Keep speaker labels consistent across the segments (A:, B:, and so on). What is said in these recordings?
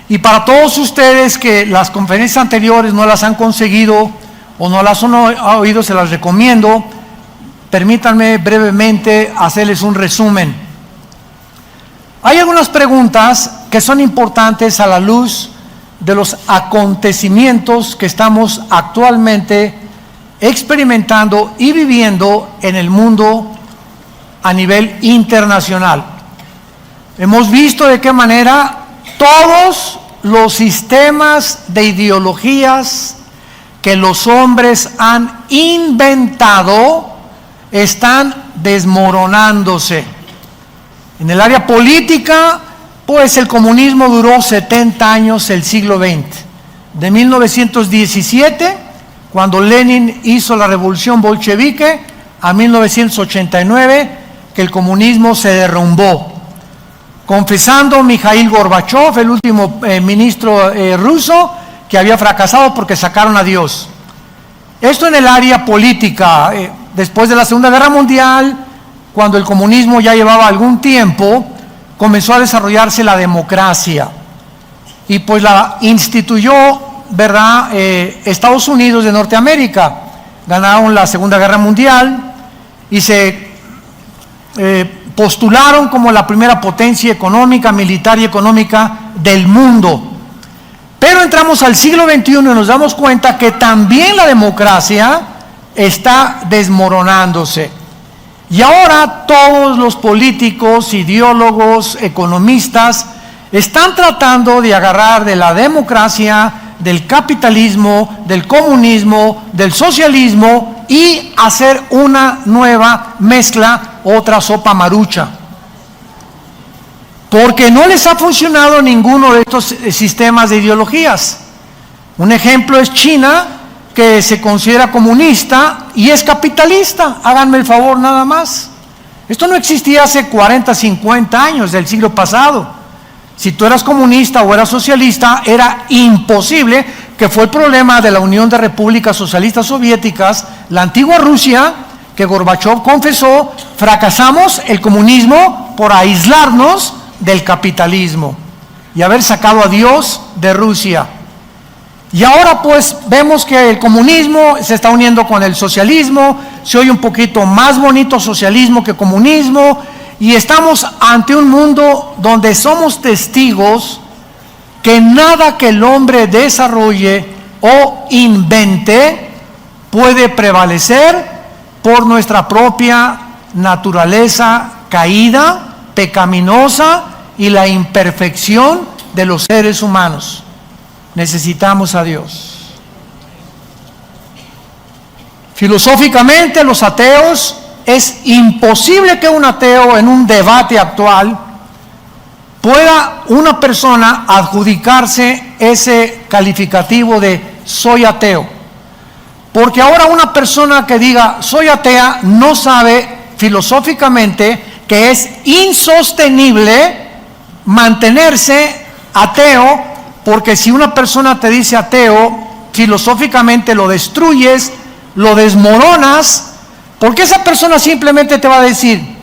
A: Y para todos ustedes que las conferencias anteriores no las han conseguido o no las han oído, se las recomiendo. Permítanme brevemente hacerles un resumen. Hay algunas preguntas que son importantes a la luz de los acontecimientos que estamos actualmente experimentando y viviendo en el mundo a nivel internacional. Hemos visto de qué manera todos los sistemas de ideologías que los hombres han inventado están desmoronándose. En el área política, pues el comunismo duró 70 años, el siglo XX. De 1917, cuando Lenin hizo la revolución bolchevique, a 1989, que el comunismo se derrumbó. Confesando Mikhail Gorbachev, el último ministro ruso, que había fracasado porque sacaron a Dios. Esto en el área política. Después de la Segunda Guerra Mundial, cuando el comunismo ya llevaba algún tiempo, comenzó a desarrollarse la democracia. Y pues la instituyó, ¿verdad?, Estados Unidos de Norteamérica. Ganaron la Segunda Guerra Mundial y se postularon como la primera potencia económica, militar y económica del mundo. Pero entramos al siglo XXI y nos damos cuenta que también la democracia está desmoronándose. Y ahora todos los políticos, ideólogos, economistas están tratando de agarrar de la democracia, del capitalismo, del comunismo, del socialismo y hacer una nueva mezcla, otra sopa marucha. Porque no les ha funcionado ninguno de estos sistemas de ideologías. Un ejemplo es China, que se considera comunista y es capitalista. Háganme el favor nada más. Esto no existía hace 40, 50 años del siglo pasado. Si tú eras comunista o eras socialista, era imposible, que fue el problema de la Unión de Repúblicas Socialistas Soviéticas, la antigua Rusia, que Gorbachev confesó: fracasamos el comunismo por aislarnos del capitalismo y haber sacado a Dios de Rusia. Y ahora pues vemos que el comunismo se está uniendo con el socialismo, se oye un poquito más bonito socialismo que comunismo, y estamos ante un mundo donde somos testigos que nada que el hombre desarrolle o invente puede prevalecer por nuestra propia naturaleza caída, pecaminosa y la imperfección de los seres humanos. Necesitamos a Dios. Filosóficamente, los ateos, es imposible que un ateo en un debate actual pueda una persona adjudicarse ese calificativo de soy ateo. Porque ahora una persona que diga soy atea no sabe filosóficamente que es insostenible mantenerse ateo, porque si una persona te dice ateo, filosóficamente lo destruyes, lo desmoronas, porque esa persona simplemente te va a decir: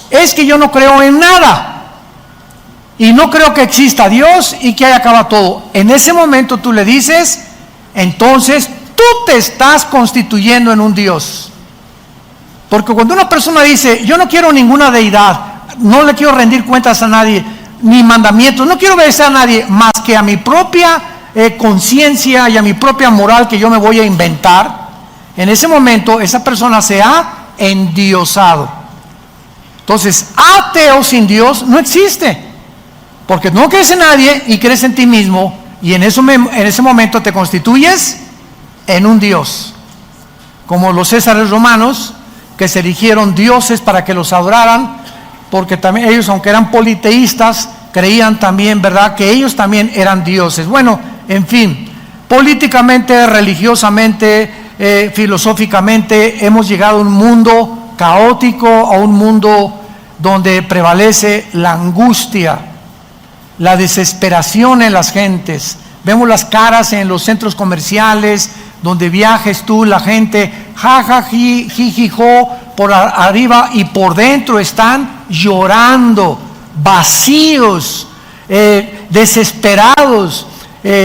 A: es que yo no creo en nada y no creo que exista Dios y que ahí acaba todo. En ese momento tú le dices: entonces tú te estás constituyendo en un Dios. Porque cuando una persona dice yo no quiero ninguna deidad, no le quiero rendir cuentas a nadie, ni mandamientos, no quiero obedecer a nadie más que a mi propia conciencia y a mi propia moral que yo me voy a inventar, en ese momento esa persona se ha endiosado. Entonces, ateo sin Dios no existe, porque no crees en nadie y crees en ti mismo, y en ese momento te constituyes en un Dios, como los césares romanos, que se eligieron dioses para que los adoraran, porque también ellos, aunque eran politeístas, creían también, ¿verdad?, que ellos también eran dioses. Bueno, en fin, políticamente, religiosamente, filosóficamente, hemos llegado a un mundo caótico, a un mundo donde prevalece la angustia, la desesperación en las gentes. Vemos las caras en los centros comerciales, donde viajes tú, la gente, jajaji, jijijo, por arriba y por dentro están llorando, vacíos, desesperados,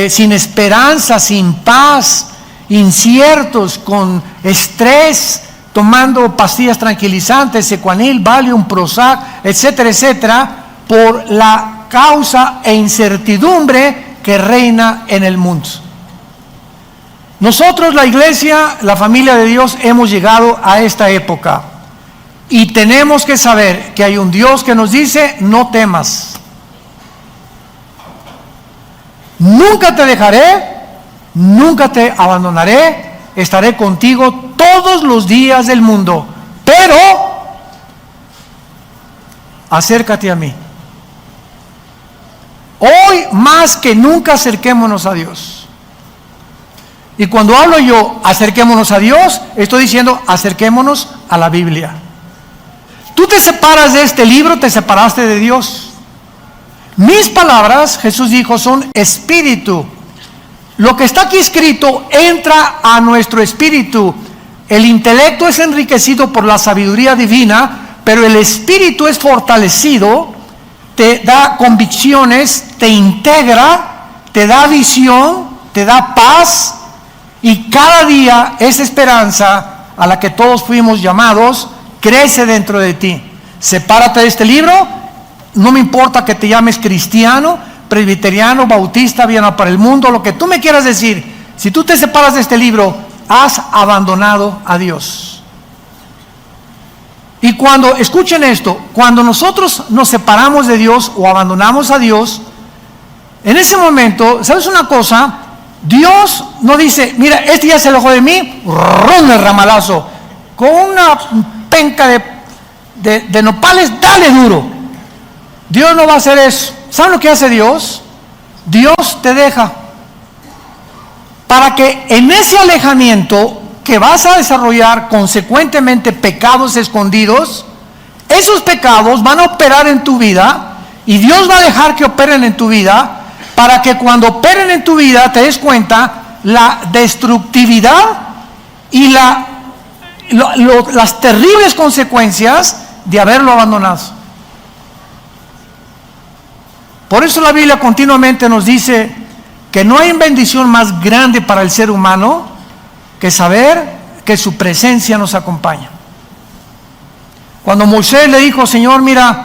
A: sin esperanza, sin paz, inciertos, con estrés, tomando pastillas tranquilizantes, Secuanil, Valium, Prozac, etcétera, etcétera, por la causa e incertidumbre que reina en el mundo. Nosotros, la iglesia, la familia de Dios, hemos llegado a esta época y tenemos que saber que hay un Dios que nos dice: no temas, nunca te dejaré, nunca te abandonaré, estaré contigo todos los días del mundo, pero acércate a mí. Hoy más que nunca acerquémonos a Dios. Y cuando hablo yo, acerquémonos a Dios, estoy diciendo, acerquémonos a la Biblia. Tú te separas de este libro, te separaste de Dios. Mis palabras, Jesús dijo, son espíritu. Lo que está aquí escrito entra a nuestro espíritu. El intelecto es enriquecido por la sabiduría divina, pero el espíritu es fortalecido, te da convicciones, te integra, te da visión, te da paz. Y cada día esa esperanza a la que todos fuimos llamados crece dentro de ti. Sepárate de este libro, no me importa que te llames cristiano, presbiteriano, bautista, Viena para el mundo, lo que tú me quieras decir. Si tú te separas de este libro, has abandonado a Dios. Y cuando, escuchen esto, cuando nosotros nos separamos de Dios o abandonamos a Dios, en ese momento, ¿sabes una cosa? Dios no dice, mira, este ya se alejó de mí, ron el ramalazo, con una penca de nopales, dale duro. Dios no va a hacer eso. ¿Saben lo que hace Dios? Dios te deja para que en ese alejamiento que vas a desarrollar consecuentemente pecados escondidos, esos pecados van a operar en tu vida y Dios va a dejar que operen en tu vida, para que cuando operen en tu vida te des cuenta la destructividad y las terribles consecuencias de haberlo abandonado. Por eso la Biblia continuamente nos dice que no hay bendición más grande para el ser humano que saber que su presencia nos acompaña. Cuando Moisés le dijo, Señor, mira,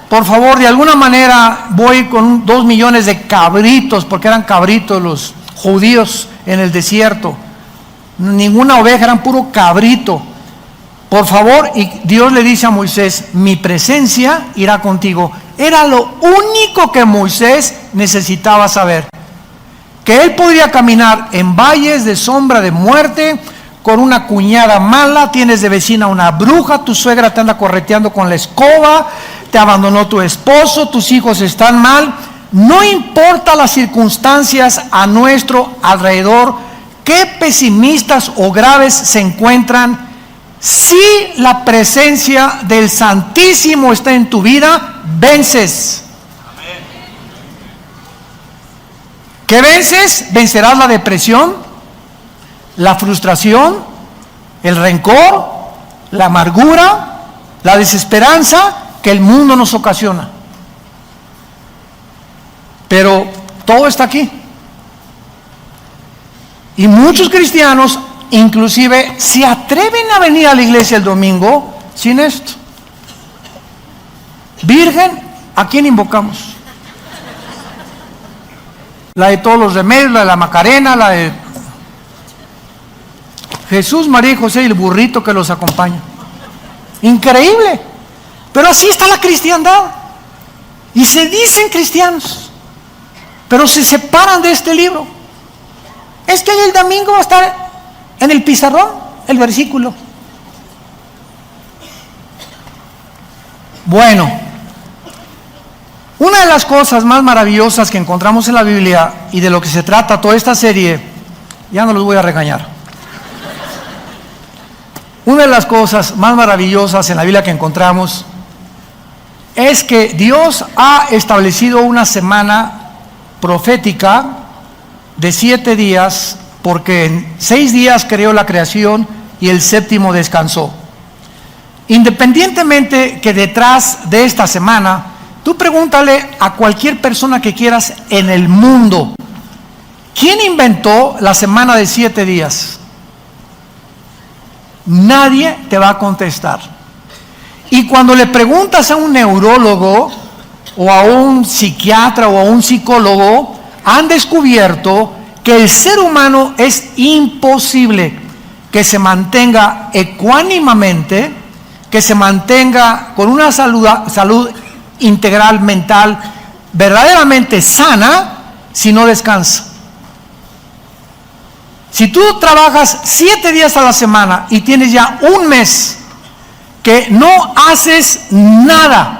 A: por favor, de alguna manera voy con 2 millones de cabritos, porque eran cabritos los judíos en el desierto. Ninguna oveja, eran puro cabrito. Por favor, y Dios le dice a Moisés, mi presencia irá contigo. Era lo único que Moisés necesitaba saber. Que él podría caminar en valles de sombra de muerte, con una cuñada mala, tienes de vecina una bruja, tu suegra te anda correteando con la escoba, te abandonó tu esposo, tus hijos están mal. No importa las circunstancias a nuestro alrededor, qué pesimistas o graves se encuentran, si la presencia del Santísimo está en tu vida, vences. ¿Qué vences? Vencerás la depresión, la frustración, el rencor, la amargura, la desesperanza que el mundo nos ocasiona. Pero todo está aquí. Y muchos cristianos inclusive se atreven a venir a la iglesia el domingo sin esto. Virgen, ¿a quién invocamos? La de todos los remedios, la de la Macarena, la de Jesús, María y José y el burrito que los acompaña. Increíble. Pero así está la cristiandad. Y se dicen cristianos, pero se separan de este libro. Es que ahí el domingo va a estar en el pizarrón el versículo. Bueno, una de las cosas más maravillosas que encontramos en la Biblia y de lo que se trata toda esta serie, ya no los voy a regañar. Una de las cosas más maravillosas en la Biblia que encontramos es que Dios ha establecido una semana profética de 7 días, porque en 6 días creó la creación y el 7º descansó. Independientemente que detrás de esta semana Tú pregúntale a cualquier persona que quieras en el mundo, ¿quién inventó la semana de 7 días? Nadie te va a contestar. Y cuando le preguntas a un neurólogo o a un psiquiatra o a un psicólogo, han descubierto que el ser humano es imposible que se mantenga ecuánimamente, que se mantenga con una salud integral mental verdaderamente sana si no descansa. Si tú trabajas 7 días a la semana y tienes ya un mes que no haces nada,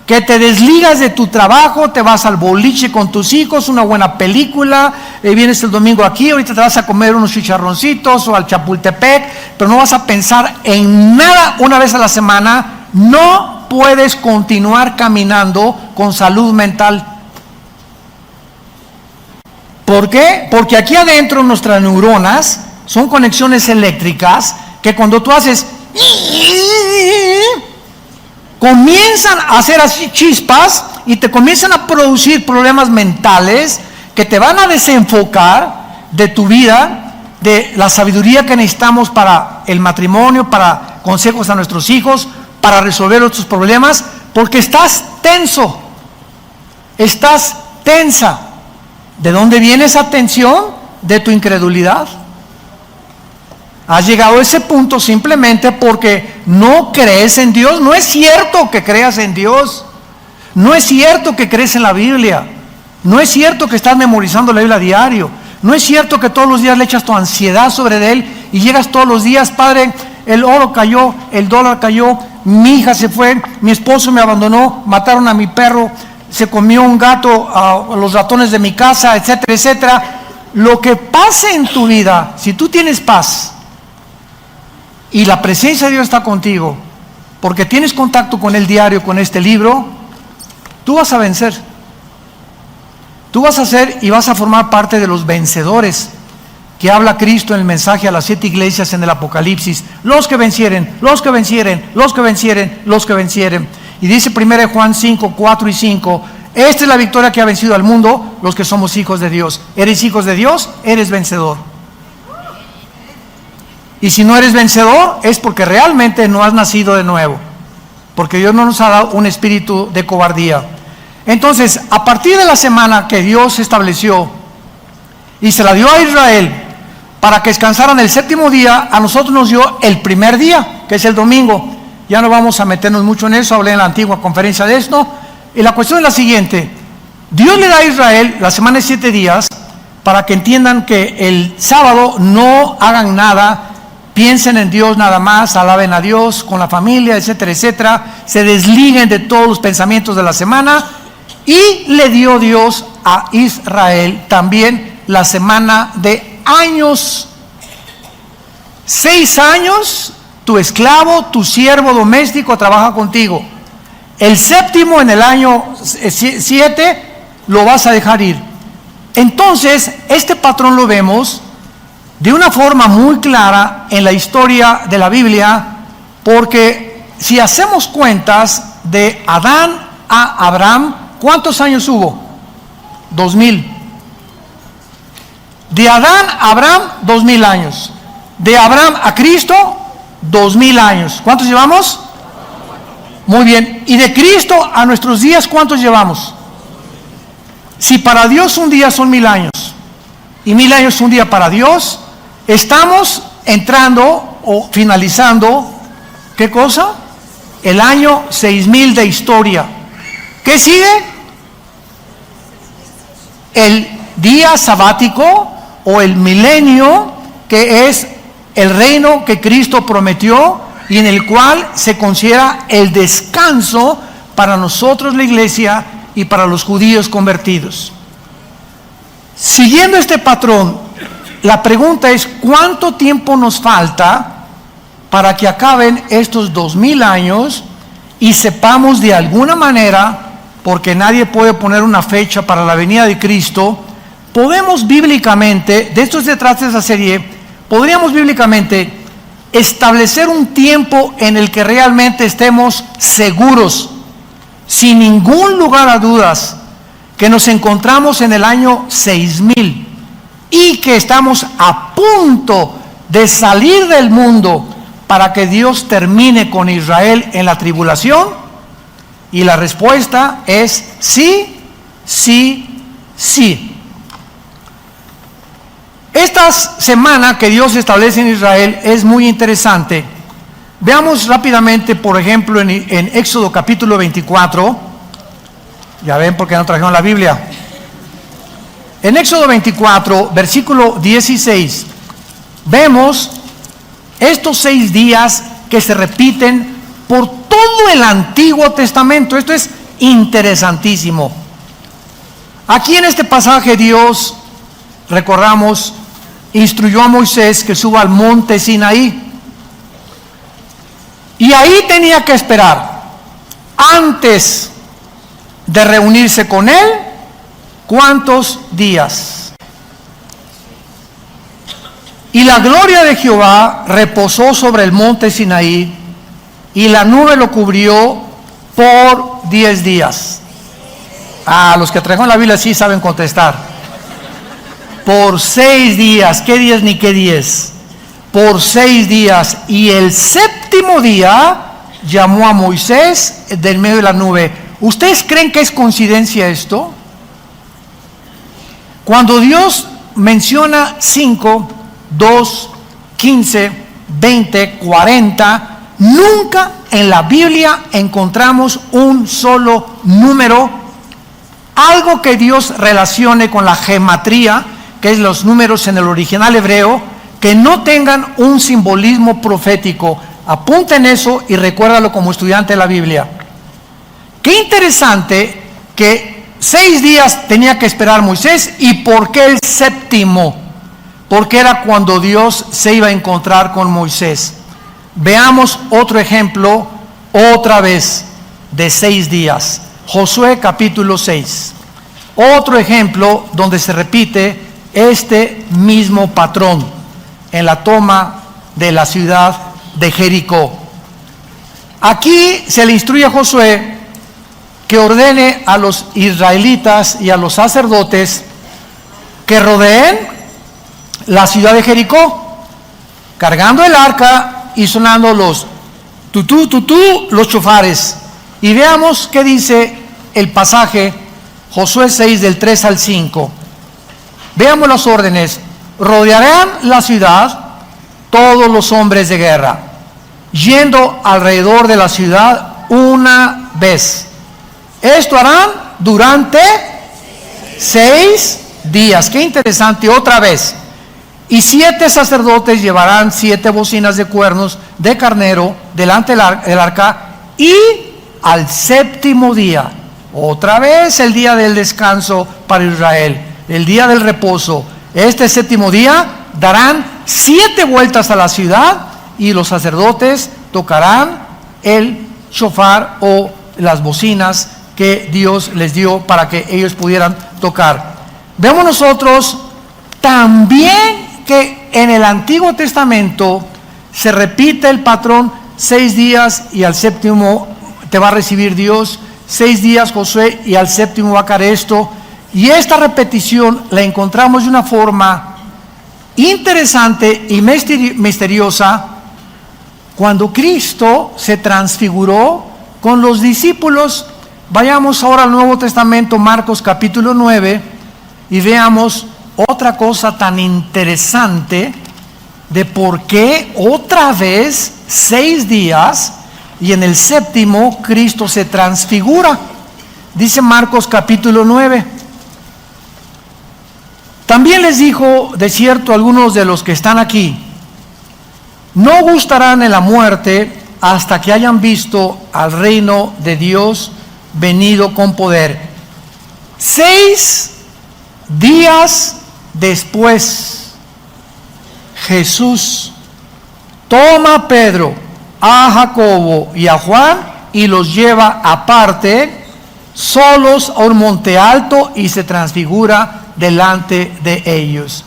A: que te desligas de tu trabajo, te vas al boliche con tus hijos, una buena película, vienes el domingo aquí, ahorita te vas a comer unos chicharroncitos o al Chapultepec, pero no vas a pensar en nada una vez a la semana, no puedes continuar caminando con salud mental. ¿Por qué? Porque aquí adentro nuestras neuronas son conexiones eléctricas que cuando tú haces comienzan a hacer así chispas y te comienzan a producir problemas mentales que te van a desenfocar de tu vida, de la sabiduría que necesitamos para el matrimonio, para consejos a nuestros hijos, para resolver otros problemas, porque estás tenso, estás tensa. ¿De dónde viene esa tensión? De tu incredulidad. Has llegado a ese punto simplemente porque no crees en Dios. No es cierto que creas en Dios. No es cierto que crees en la Biblia. No es cierto que estás memorizando la Biblia a diario. No es cierto que todos los días le echas tu ansiedad sobre él y llegas todos los días, Padre, el oro cayó, el dólar cayó, mi hija se fue, mi esposo me abandonó, mataron a mi perro, se comió un gato a los ratones de mi casa, etcétera, etcétera. Lo que pase en tu vida, si tú tienes paz y la presencia de Dios está contigo, porque tienes contacto con Él diario, con este libro, tú vas a vencer. Tú vas a ser y vas a formar parte de los vencedores que habla Cristo en el mensaje a las 7 iglesias en el Apocalipsis. Los que vencieren, los que vencieren, los que vencieren, los que vencieren. Y dice 1 Juan 5, 4 y 5, esta es la victoria que ha vencido al mundo, los que somos hijos de Dios. ¿Eres hijos de Dios? Eres vencedor. Y si no eres vencedor, es porque realmente no has nacido de nuevo. Porque Dios no nos ha dado un espíritu de cobardía. Entonces, a partir de la semana que Dios estableció y se la dio a Israel para que descansaran el 7º día, a nosotros nos dio el primer día, que es el domingo. Ya no vamos a meternos mucho en eso, hablé en la antigua conferencia de esto. Y la cuestión es la siguiente: Dios le da a Israel la semana de 7 días para que entiendan que el sábado no hagan nada, piensen en Dios nada más, alaben a Dios con la familia, etcétera, etcétera, se desliguen de todos los pensamientos de la semana. Y le dio Dios a Israel también la semana de años. 6 años tu esclavo, tu siervo doméstico trabaja contigo. El 7º, en el año 7, lo vas a dejar ir. Entonces, este patrón lo vemos de una forma muy clara en la historia de la Biblia, porque si hacemos cuentas de Adán a Abraham, ¿cuántos años hubo? 2000. De Adán a Abraham, 2000 años. De Abraham a Cristo, 2000 años. ¿Cuántos llevamos? Muy bien. ¿Y de Cristo a nuestros días cuántos llevamos? Si para Dios un día son 1000 años y 1000 años un día para Dios, estamos entrando o finalizando, ¿qué cosa? El año 6000 de historia. ¿Qué sigue? El día sabático o el milenio, que es el reino que Cristo prometió y en el cual se considera el descanso para nosotros, la iglesia, y para los judíos convertidos. Siguiendo este patrón, la pregunta es: ¿cuánto tiempo nos falta para que acaben estos 2000 años y sepamos de alguna manera, porque nadie puede poner una fecha para la venida de Cristo, podemos bíblicamente, de esto se trata esa serie, podríamos bíblicamente establecer un tiempo en el que realmente estemos seguros sin ningún lugar a dudas, que nos encontramos en el año 6000 y que estamos a punto de salir del mundo para que Dios termine con Israel en la tribulación? Y la respuesta es sí, sí, sí. Esta semana que Dios establece en Israel es muy interesante. Veamos rápidamente, por ejemplo, en Éxodo capítulo 24. Ya ven por qué no trajeron la Biblia. En Éxodo 24, versículo 16, vemos estos 6 días que se repiten por todo el Antiguo Testamento. Esto es interesantísimo. Aquí en este pasaje Dios, recordamos, instruyó a Moisés que suba al monte Sinaí. Y ahí tenía que esperar, antes de reunirse con él, ¿cuántos días? Y la gloria de Jehová reposó sobre el monte Sinaí, y la nube lo cubrió por 10 días. Los que trajeron la Biblia sí saben contestar. Por 6 días, ¿qué días ni qué 10? Por 6 días, y el séptimo día llamó a Moisés del medio de la nube. ¿Ustedes creen que es coincidencia esto? Cuando Dios menciona 5, 2, 15, 20, 40, nunca en la Biblia encontramos un solo número, algo que Dios relacione con la gematría, que es los números en el original hebreo, que no tengan un simbolismo profético. Apunten eso y recuérdalo como estudiante de la Biblia. Qué interesante que 6 días tenía que esperar Moisés. ¿Y por qué el séptimo? Porque era cuando Dios se iba a encontrar con Moisés. Veamos otro ejemplo, otra vez, de 6 días. Josué capítulo 6. Otro ejemplo donde se repite este mismo patrón en la toma de la ciudad de Jericó. Aquí se le instruye a Josué que ordene a los israelitas y a los sacerdotes que rodeen la ciudad de Jericó, cargando el arca y sonando los tutú, tutú, los chofares. Y veamos qué dice el pasaje, Josué 6 del 3 al 5. Veamos las órdenes. Rodearán la ciudad todos los hombres de guerra, yendo alrededor de la ciudad una vez. Esto harán durante 6 días. Qué interesante, otra vez. Y 7 sacerdotes llevarán 7 bocinas de cuernos de carnero delante del arca, y al séptimo día, otra vez el día del descanso para Israel, el día del reposo, este séptimo día darán 7 vueltas a la ciudad, y los sacerdotes tocarán el shofar o las bocinas que Dios les dio para que ellos pudieran tocar. Vemos nosotros también que en el Antiguo Testamento se repite el patrón: 6 días y al séptimo te va a recibir Dios, 6 días Josué y al séptimo va a caer esto. Y esta repetición la encontramos de una forma interesante y misteriosa cuando Cristo se transfiguró con los discípulos. Vayamos ahora al Nuevo Testamento, Marcos capítulo 9, y veamos otra cosa tan interesante de por qué otra vez 6 días y en el séptimo Cristo se transfigura. Dice Marcos capítulo 9. También les dijo, de cierto, algunos de los que están aquí: no gustarán en la muerte hasta que hayan visto al reino de Dios venido con poder. 6 días después, Jesús toma a Pedro, a Jacobo y a Juan y los lleva aparte, solos, a un monte alto, y se transfigura delante de ellos.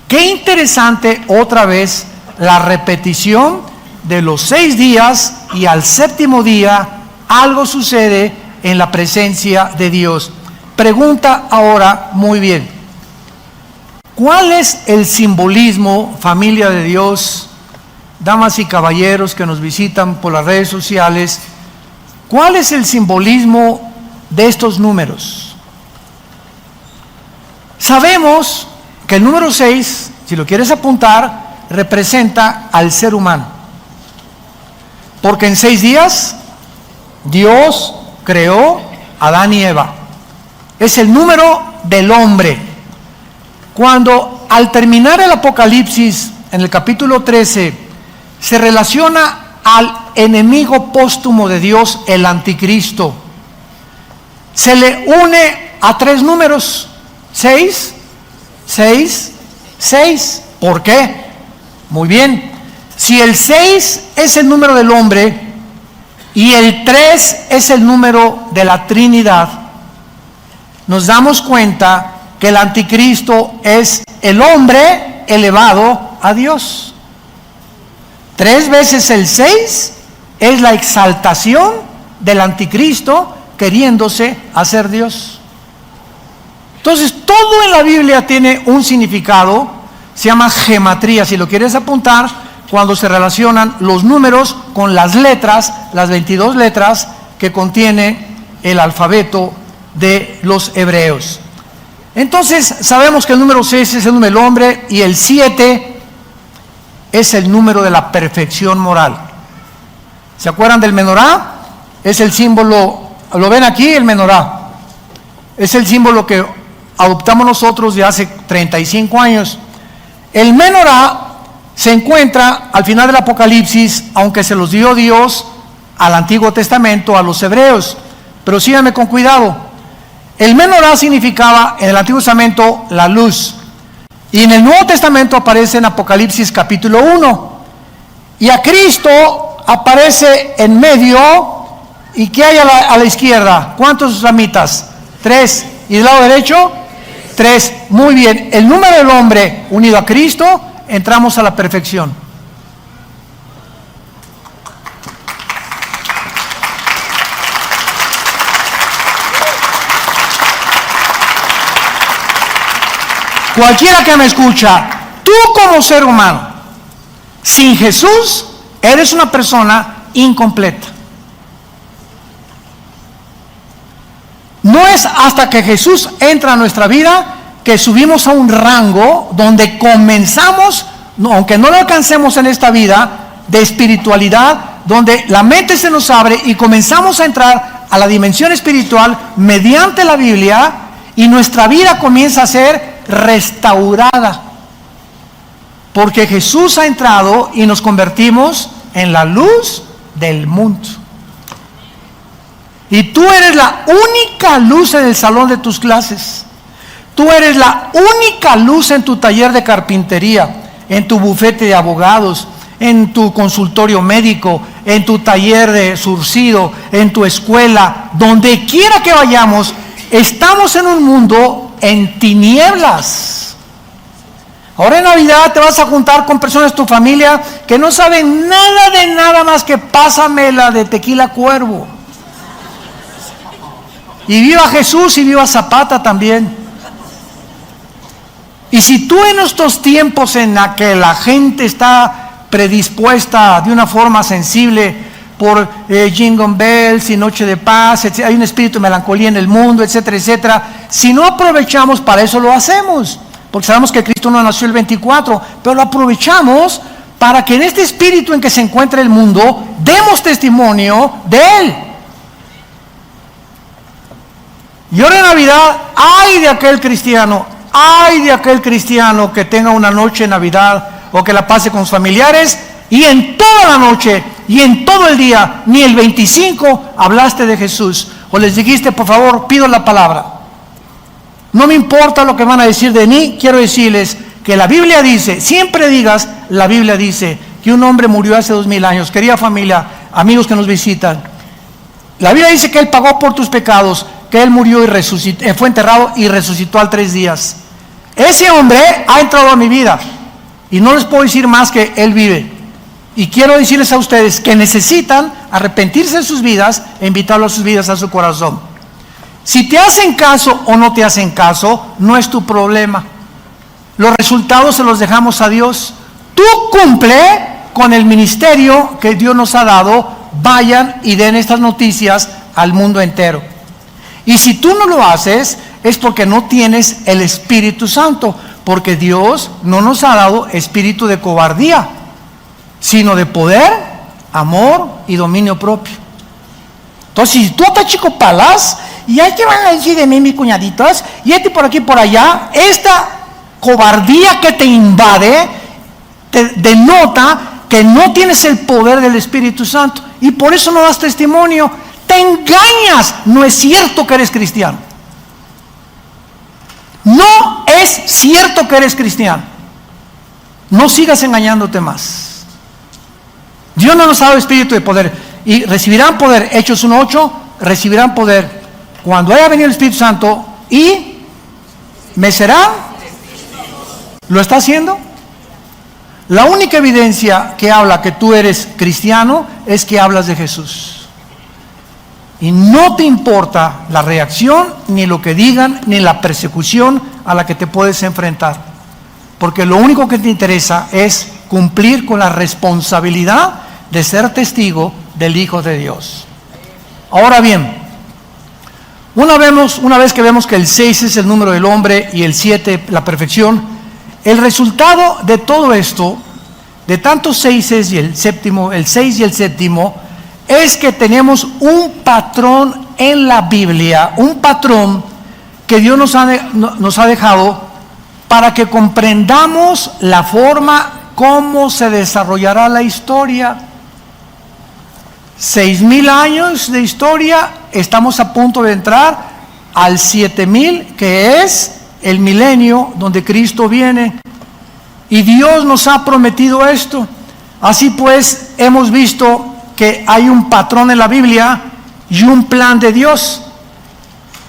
A: Qué interesante, otra vez la repetición de los 6 días, y al séptimo día algo sucede en la presencia de Dios. Pregunta ahora, muy bien, ¿cuál es el simbolismo, familia de Dios, damas y caballeros que nos visitan por las redes sociales? ¿Cuál es el simbolismo de estos números? Sabemos que el número 6, si lo quieres apuntar, representa al ser humano. Porque en 6 días Dios creó a Adán y Eva. Es el número del hombre. Cuando al terminar el Apocalipsis, en el capítulo 13, se relaciona al enemigo póstumo de Dios, el anticristo, se le une a 3 números: 6, 6, 6. ¿Por qué? Muy bien, si el 6 es el número del hombre y el 3 es el número de la Trinidad, nos damos cuenta que el anticristo es el hombre elevado a Dios. 3 veces el 6 es la exaltación del anticristo queriéndose hacer Dios. Entonces, todo en la Biblia tiene un significado, se llama gematría. Si lo quieres apuntar, cuando se relacionan los números con las letras, las 22 letras que contiene el alfabeto de los hebreos. Entonces, sabemos que el número 6 es el número del hombre y el 7 es el número de la perfección moral. ¿Se acuerdan del menorá? Es el símbolo, ¿lo ven aquí? El menorá es el símbolo que adoptamos nosotros de hace 35 años. El menorá se encuentra al final del Apocalipsis, aunque se los dio Dios al Antiguo Testamento, a los hebreos. Pero síganme con cuidado. El menorá significaba en el Antiguo Testamento la luz. Y en el Nuevo Testamento aparece en Apocalipsis capítulo 1. Y a Cristo aparece en medio. ¿Y qué hay a la izquierda? ¿Cuántos ramitas? 3. ¿Y del lado derecho? 3. Muy bien. El número del hombre unido a Cristo, entramos a la perfección. Cualquiera que me escucha, tú como ser humano, sin Jesús, eres una persona incompleta. No es hasta que Jesús entra a nuestra vida que subimos a un rango donde comenzamos, aunque no lo alcancemos en esta vida, de espiritualidad, donde la mente se nos abre y comenzamos a entrar a la dimensión espiritual mediante la Biblia, y nuestra vida comienza a ser restaurada, porque Jesús ha entrado y nos convertimos en la luz del mundo. Y tú eres la única luz en el salón de tus clases. Tú eres la única luz en tu taller de carpintería, en tu bufete de abogados, en tu consultorio médico, en tu taller de surcido, en tu escuela, donde quiera que vayamos. Estamos en un mundo en tinieblas. Ahora en Navidad te vas a juntar con personas de tu familia que no saben nada de nada más que pásame la de Tequila Cuervo. Y viva Jesús y viva Zapata también. Y si tú en estos tiempos en la que la gente está predispuesta de una forma sensible por Jingle Bells y Noche de Paz, hay un espíritu de melancolía en el mundo, etcétera, etcétera, si no aprovechamos, para eso lo hacemos, porque sabemos que Cristo no nació el 24, pero lo aprovechamos para que en este espíritu en que se encuentra el mundo, demos testimonio de Él. Y ahora en Navidad, ay de aquel cristiano que tenga una noche de Navidad o que la pase con sus familiares y en toda la noche y en todo el día, ni el 25 hablaste de Jesús o les dijiste, por favor, pido la palabra. No me importa lo que van a decir de mí, quiero decirles que la Biblia dice, siempre digas, la Biblia dice que un hombre murió hace 2000 años. Querida familia, amigos que nos visitan, la Biblia dice que Él pagó por tus pecados, que Él murió y resucitó, fue enterrado y resucitó al 3 días. Ese hombre ha entrado a mi vida y no les puedo decir más que Él vive. Y quiero decirles a ustedes que necesitan arrepentirse de sus vidas e invitarlos a sus vidas, a su corazón. Si te hacen caso o no te hacen caso, no es tu problema. Los resultados se los dejamos a Dios. Tú cumple con el ministerio que Dios nos ha dado. Vayan y den estas noticias al mundo entero. Y si tú no lo haces, es porque no tienes el Espíritu Santo, porque Dios no nos ha dado espíritu de cobardía, sino de poder, amor y dominio propio. Entonces, si tú estás chico palas, y ahí te van a decir de mí mis cuñaditos, y este por aquí por allá, esta cobardía que te invade, te denota que no tienes el poder del Espíritu Santo, y por eso no das testimonio. Te engañas, no es cierto que eres cristiano. No es cierto que eres cristiano. No sigas engañándote más. Dios no nos ha dado espíritu de poder. Y recibirán poder, Hechos 1:8, recibirán poder cuando haya venido el Espíritu Santo y me serán. ¿Lo está haciendo? La única evidencia que habla que tú eres cristiano es que hablas de Jesús. Y no te importa la reacción, ni lo que digan, ni la persecución a la que te puedes enfrentar. Porque lo único que te interesa es cumplir con la responsabilidad de ser testigo del Hijo de Dios. Ahora bien, una vez que vemos que el 6 es el número del hombre y el 7 la perfección, el resultado de todo esto, de tantos 6 y el 6 y el séptimo, es que tenemos un patrón en la Biblia, un patrón que Dios nos ha dejado para que comprendamos la forma cómo se desarrollará la historia. 6,000 años de historia, estamos a punto de entrar al 7,000, que es el milenio donde Cristo viene. Y Dios nos ha prometido esto. Así pues, hemos visto que hay un patrón en la Biblia y un plan de Dios.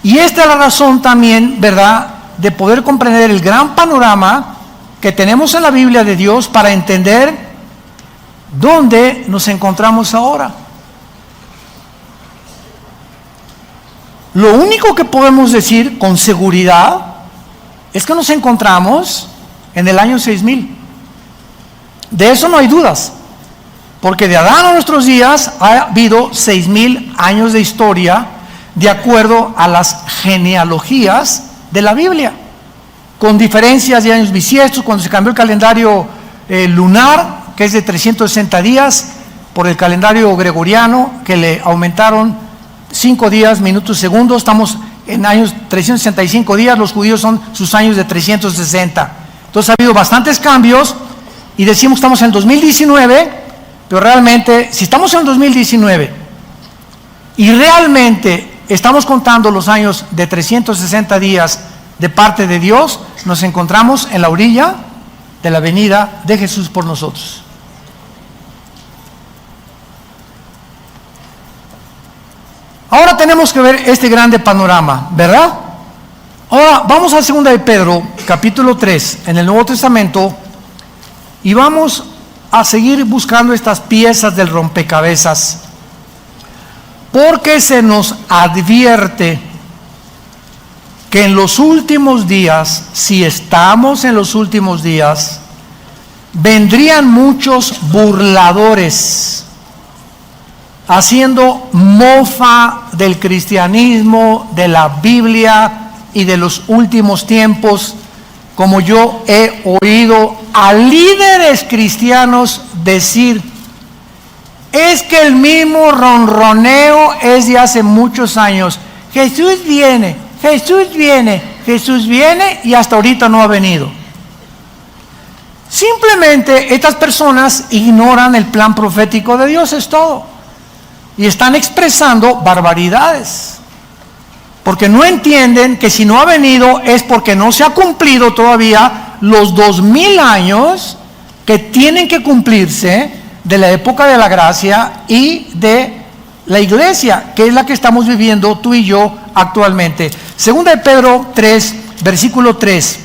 A: Y esta es la razón también, ¿verdad?, de poder comprender el gran panorama que tenemos en la Biblia de Dios para entender dónde nos encontramos ahora. Lo único que podemos decir con seguridad es que nos encontramos en el año 6,000. De eso no hay dudas. Porque de Adán a nuestros días ha habido 6,000 años de historia de acuerdo a las genealogías de la Biblia, con diferencias de años bisiestos, cuando se cambió el calendario lunar, que es de 360 días, por el calendario gregoriano, que le aumentaron 5 días, minutos, segundos. Estamos en años 365 días, los judíos son sus años de 360. Entonces ha habido bastantes cambios y decimos que estamos en 2019. Pero realmente, si estamos en 2019 y realmente estamos contando los años de 360 días de parte de Dios, nos encontramos en la orilla de la venida de Jesús por nosotros. Ahora tenemos que ver este grande panorama, ¿verdad? Ahora vamos a 2 de Pedro, capítulo 3, en el Nuevo Testamento, y vamos a seguir buscando estas piezas del rompecabezas, porque se nos advierte que en los últimos días, si estamos en los últimos días, vendrían muchos burladores haciendo mofa del cristianismo, de la Biblia y de los últimos tiempos, como yo he oído a líderes cristianos decir: es que el mismo ronroneo es de hace muchos años. Jesús viene, Jesús viene, Jesús viene, y hasta ahorita no ha venido. Simplemente estas personas ignoran el plan profético de Dios, es todo. Y están expresando barbaridades. Porque no entienden que si no ha venido es porque no se ha cumplido todavía los 2,000 años que tienen que cumplirse de la época de la gracia y de la iglesia, que es la que estamos viviendo tú y yo actualmente. 2 de Pedro 3, versículo 3.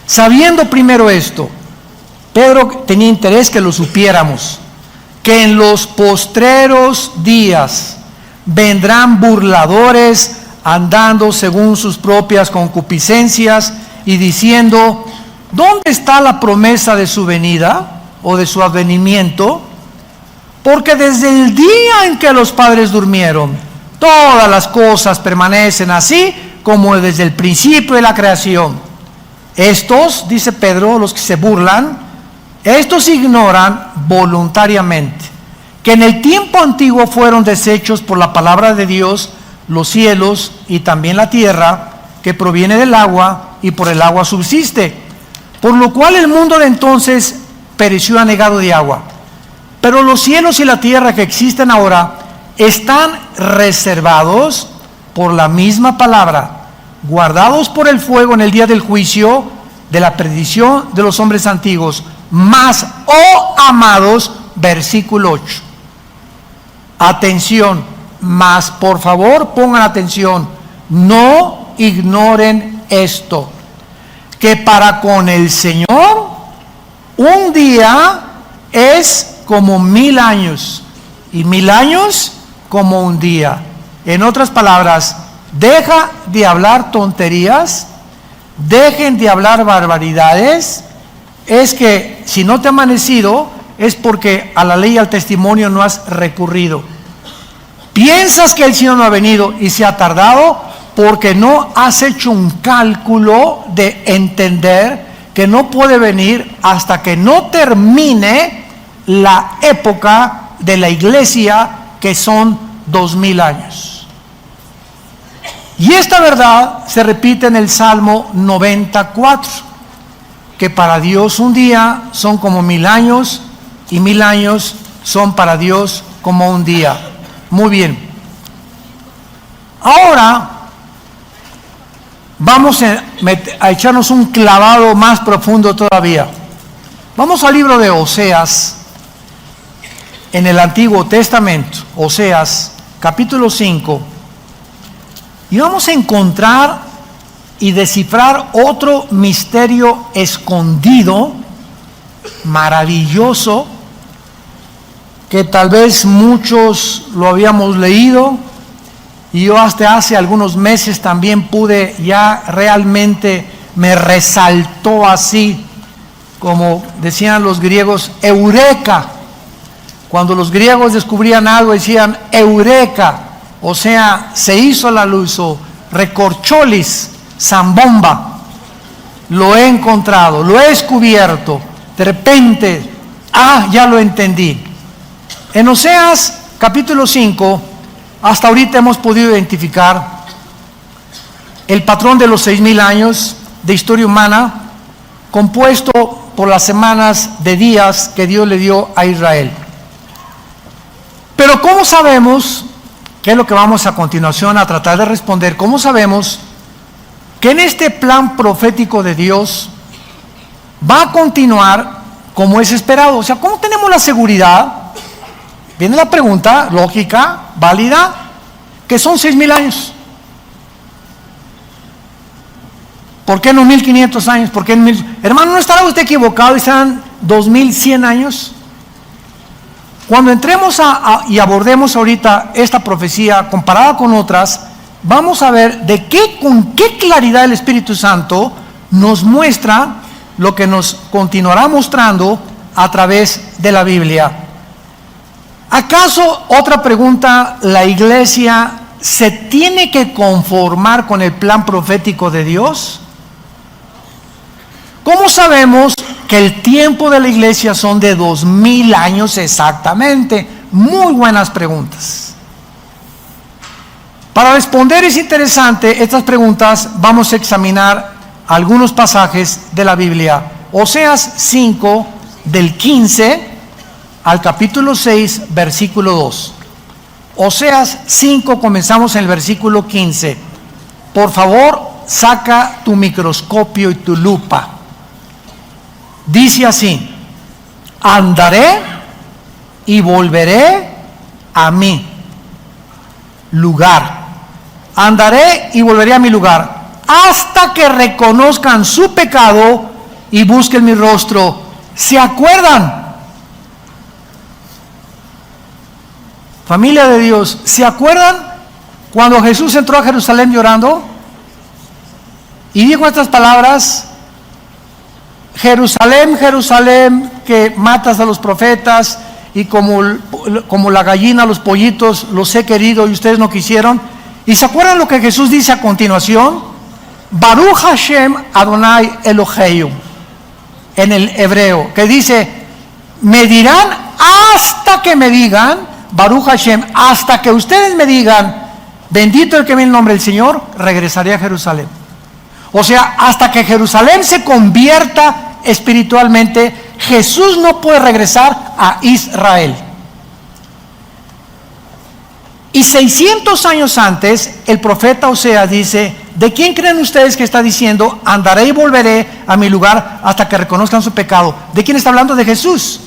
A: Sabiendo primero esto, Pedro tenía interés que lo supiéramos, que en los postreros días vendrán burladores andando según sus propias concupiscencias y diciendo: ¿dónde está la promesa de su venida o de su advenimiento? Porque desde el día en que los padres durmieron, todas las cosas permanecen así como desde el principio de la creación. Estos, dice Pedro, los que se burlan, estos ignoran voluntariamente que en el tiempo antiguo fueron deshechos por la palabra de Dios los cielos y también la tierra, que proviene del agua y por el agua subsiste, por lo cual el mundo de entonces pereció anegado de agua. Pero los cielos y la tierra que existen ahora están reservados por la misma palabra, guardados por el fuego en el día del juicio de la perdición de los hombres antiguos. Mas, oh amados, versículo 8. Atención, mas por favor pongan atención, no ignoren esto, que para con el Señor un día es como 1000 años y 1000 años como un día. En otras palabras, deja de hablar tonterías, dejen de hablar barbaridades. Es que si no te ha amanecido es porque a la ley y al testimonio no has recurrido. Piensas que el Señor no ha venido y se ha tardado porque no has hecho un cálculo de entender que no puede venir hasta que no termine la época de la iglesia, que son 2000 años. Y esta verdad se repite en el Salmo 94, que para Dios un día son como 1000 años y 1000 años son para Dios como un día. Muy bien. Ahora vamos a echarnos un clavado más profundo todavía. Vamos al libro de Oseas, en el Antiguo Testamento, Oseas, capítulo 5, y vamos a encontrar y descifrar otro misterio escondido, maravilloso, que tal vez muchos lo habíamos leído, y yo hasta hace algunos meses también pude, ya realmente me resaltó así, como decían los griegos, eureka. Cuando los griegos descubrían algo decían eureka, o sea, se hizo la luz, o recorcholis, zambomba, lo he encontrado, lo he descubierto, de repente, ya lo entendí. En Oseas capítulo 5, hasta ahorita hemos podido identificar el patrón de los 6000 años de historia humana, compuesto por las semanas de días que Dios le dio a Israel. Pero ¿cómo sabemos, qué es lo que vamos a continuación a tratar de responder, cómo sabemos que en este plan profético de Dios va a continuar como es esperado? O sea, ¿cómo tenemos la seguridad? Viene la pregunta lógica, válida, que son 6000 años. ¿Por qué no 1500 años? ¿Por qué en 1000? Hermano, ¿no estará usted equivocado y serán 2100 años? Cuando entremos y abordemos ahorita esta profecía comparada con otras, vamos a ver con qué claridad el Espíritu Santo nos muestra lo que nos continuará mostrando a través de la Biblia. ¿Acaso, otra pregunta, la iglesia se tiene que conformar con el plan profético de Dios? ¿Cómo sabemos que el tiempo de la iglesia son de 2000 años exactamente? Muy buenas preguntas. Para responder es interesante estas preguntas, vamos a examinar algunos pasajes de la Biblia. Oseas 5, del 15 al capítulo 6, versículo 2. Oseas 5, comenzamos en el versículo 15. Por favor, saca tu microscopio y tu lupa. Dice así: andaré y volveré a mi lugar. Andaré y volveré a mi lugar, hasta que reconozcan su pecado y busquen mi rostro. ¿Se acuerdan? Familia de Dios, ¿se acuerdan cuando Jesús entró a Jerusalén llorando? Y dijo estas palabras: Jerusalén, Jerusalén, que matas a los profetas y como la gallina, los pollitos, los he querido y ustedes no quisieron. ¿Y se acuerdan lo que Jesús dice a continuación? Baruch Hashem Adonai Eloheinu, en el hebreo, que dice: me dirán hasta que me digan, Baruch Hashem, hasta que ustedes me digan, bendito el que viene en nombre del Señor, regresaré a Jerusalén. O sea, hasta que Jerusalén se convierta espiritualmente, Jesús no puede regresar a Israel. Y 600 años antes, el profeta Oseas dice: ¿de quién creen ustedes que está diciendo, andaré y volveré a mi lugar hasta que reconozcan su pecado? ¿De quién está hablando? De Jesús.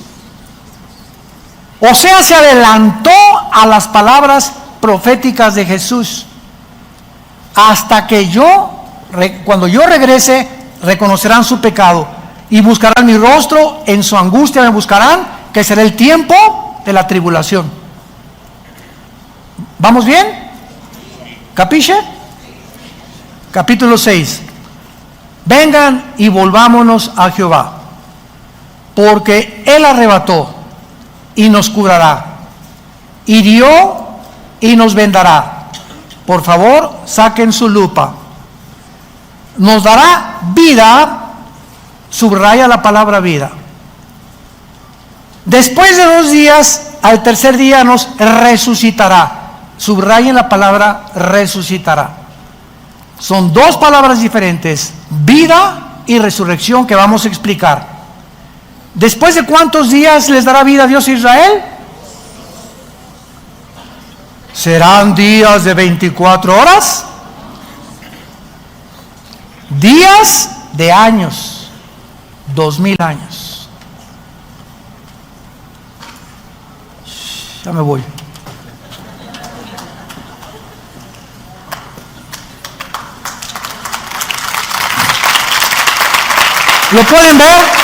A: Oseas se adelantó a las palabras proféticas de Jesús. Hasta que cuando yo regrese, reconocerán su pecado y buscarán mi rostro, en su angustia me buscarán, que será el tiempo de la tribulación. ¿Vamos bien? ¿Capiche? Capítulo 6. Vengan y volvámonos a Jehová, porque Él arrebató y nos curará, hirió y nos vendará. Por favor, saquen su lupa. Nos dará vida, subraya la palabra vida. Después de 2 días, al tercer día nos resucitará. Subrayen la palabra resucitará. Son 2 palabras diferentes, vida y resurrección, que vamos a explicar. ¿Después de cuántos días les dará vida Dios a Israel? ¿Serán días de 24 horas? Días de años, 2000 años. Ya me voy. ¿Lo pueden ver?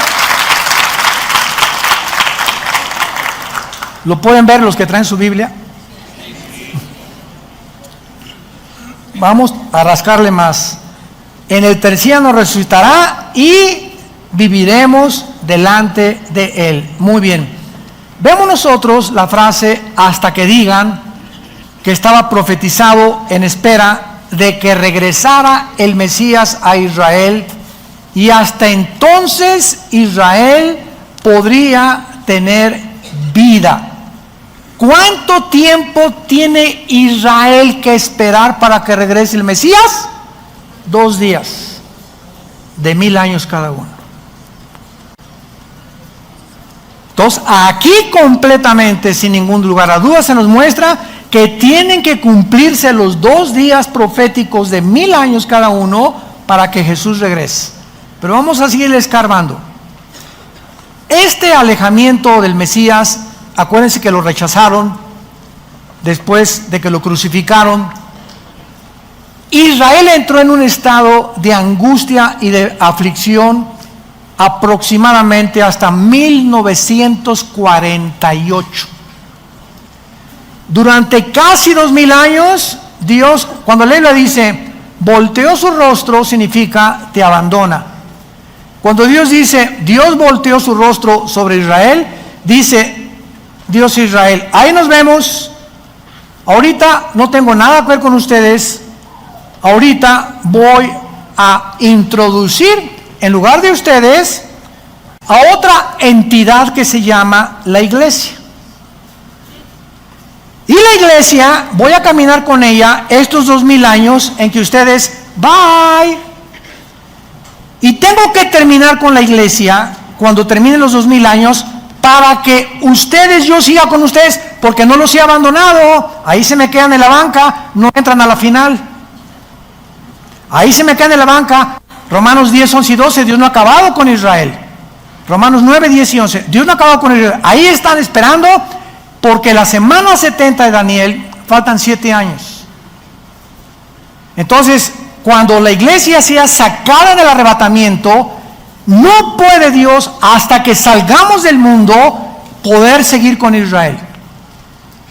A: ¿Lo pueden ver los que traen su Biblia? Vamos a rascarle más. En el tercer día nos resucitará y viviremos delante de Él. Muy bien. Vemos nosotros la frase hasta que digan, que estaba profetizado en espera de que regresara el Mesías a Israel, y hasta entonces Israel podría tener vida. ¿Cuánto tiempo tiene Israel que esperar para que regrese el Mesías? 2 días, de 1000 años cada uno. Entonces, aquí completamente, sin ningún lugar a dudas, se nos muestra que tienen que cumplirse los 2 días proféticos de 1000 años cada uno para que Jesús regrese. Pero vamos a seguir escarbando. Este alejamiento del Mesías, acuérdense que lo rechazaron después de que lo crucificaron. Israel entró en un estado de angustia y de aflicción aproximadamente hasta 1948. Durante casi 2000 años, Dios, cuando la Biblia dice volteó su rostro, significa te abandona. Cuando Dios dice Dios volteó su rostro sobre Israel, dice Dios a Israel: ahí nos vemos, ahorita no tengo nada que ver con ustedes, ahorita voy a introducir en lugar de ustedes a otra entidad que se llama la iglesia. Y la iglesia, voy a caminar con ella estos 2000 años en que ustedes, bye. Y tengo que terminar con la iglesia cuando terminen los 2000 años para que ustedes, yo siga con ustedes, porque no los he abandonado. Ahí se me quedan en la banca, no entran a la final. Ahí se me quedan en la banca. Romanos 10, 11 y 12, Dios no ha acabado con Israel. Romanos 9, 10 y 11, Dios no ha acabado con Israel. Ahí están esperando, porque la semana 70 de Daniel faltan 7 años. Entonces, cuando la iglesia sea sacada del arrebatamiento, no puede Dios, hasta que salgamos del mundo, poder seguir con Israel.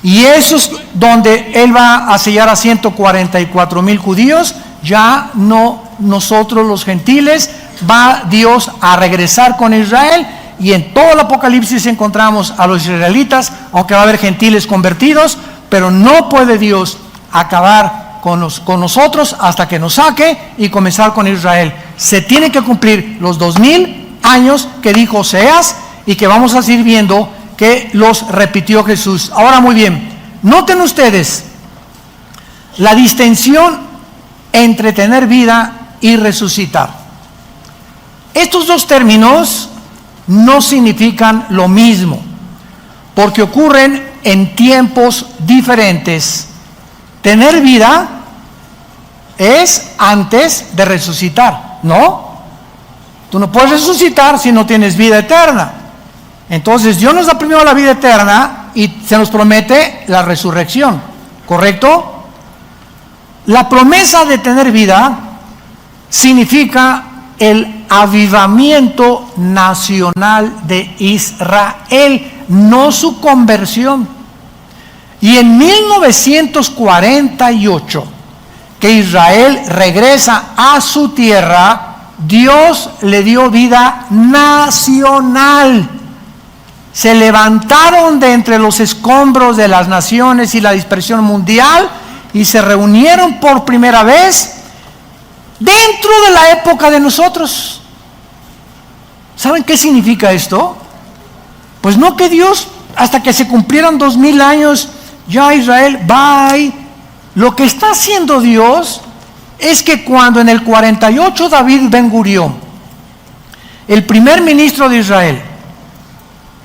A: Y eso es donde Él va a sellar a 144,000 judíos, ya no nosotros los gentiles. Va Dios a regresar con Israel, y en todo el Apocalipsis encontramos a los israelitas, aunque va a haber gentiles convertidos, pero no puede Dios acabar con nosotros hasta que nos saque y comenzar con Israel. Se tienen que cumplir los 2000 años que dijo Oseas, y que vamos a seguir viendo que los repitió Jesús. Ahora, muy bien, noten ustedes la distinción entre tener vida y resucitar. Estos dos términos no significan lo mismo, porque ocurren en tiempos diferentes. Tener vida es antes de resucitar, ¿no? Tú no puedes resucitar si no tienes vida eterna. Entonces Dios nos da primero la vida eterna y se nos promete la resurrección, ¿correcto? La promesa de tener vida significa el avivamiento nacional de Israel, no su conversión. Y en 1948, que Israel regresa a su tierra, Dios le dio vida nacional. Se levantaron de entre los escombros de las naciones y la dispersión mundial y se reunieron por primera vez dentro de la época de nosotros. ¿Saben qué significa esto? Pues no que Dios, hasta que se cumplieran 2000 años, ya Israel, bye. Lo que está haciendo Dios es que cuando en el 48 David Ben Gurión, el primer ministro de Israel,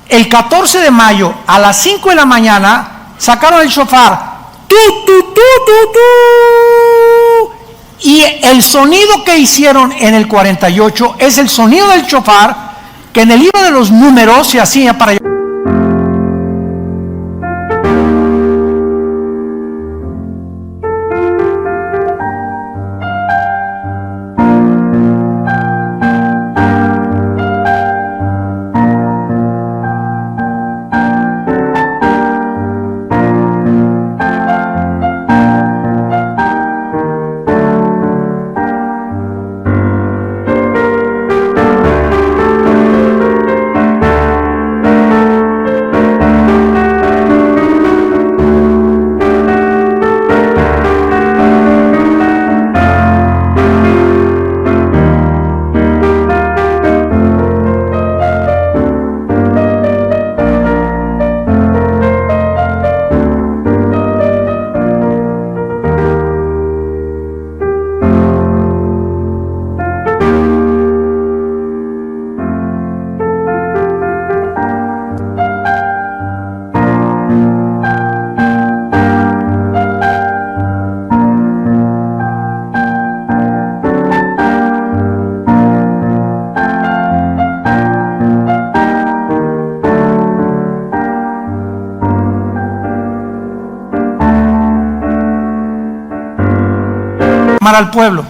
A: el 14 de mayo a las 5 de la mañana sacaron el shofar, tu, tu, tu, tu, tu, y el sonido que hicieron en el 48 es el sonido del shofar que en el libro de los números se hacía para al pueblo.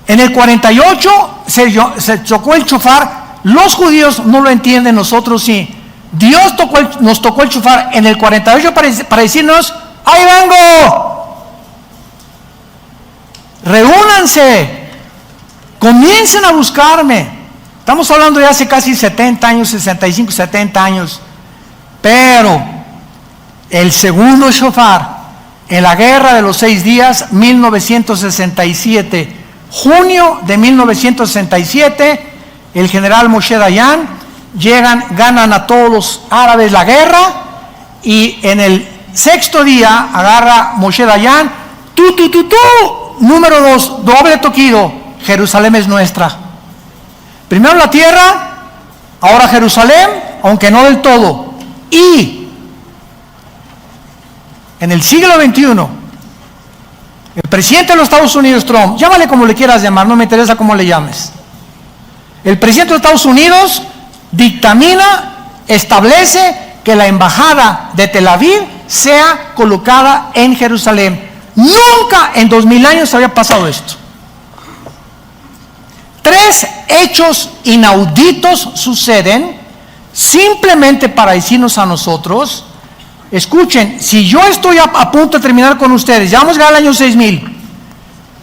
A: En el 48 se tocó el shofar. Los judíos no lo entienden, nosotros sí. Dios nos tocó el shofar en el 48 para decirnos: ¡ahí vengo! Reúnanse, comiencen a buscarme. Estamos hablando de hace casi 70 años, 65, 70 años. Pero el segundo shofar en la guerra de los 6 días, 1967, junio de 1967, el general Moshe Dayan, ganan a todos los árabes la guerra, y en el 6º día agarra Moshe Dayan, número 2, doble toquido, Jerusalén es nuestra. Primero la tierra, ahora Jerusalén, aunque no del todo. Y en el siglo XXI, el presidente de los Estados Unidos, Trump, llámale como le quieras llamar, no me interesa cómo le llames. El presidente de los Estados Unidos dictamina, establece que la embajada de Tel Aviv sea colocada en Jerusalén. Nunca en 2000 años había pasado esto. 3 hechos inauditos suceden simplemente para decirnos a nosotros escuchen, si yo estoy a punto de terminar con ustedes, ya vamos a llegar al año 6000,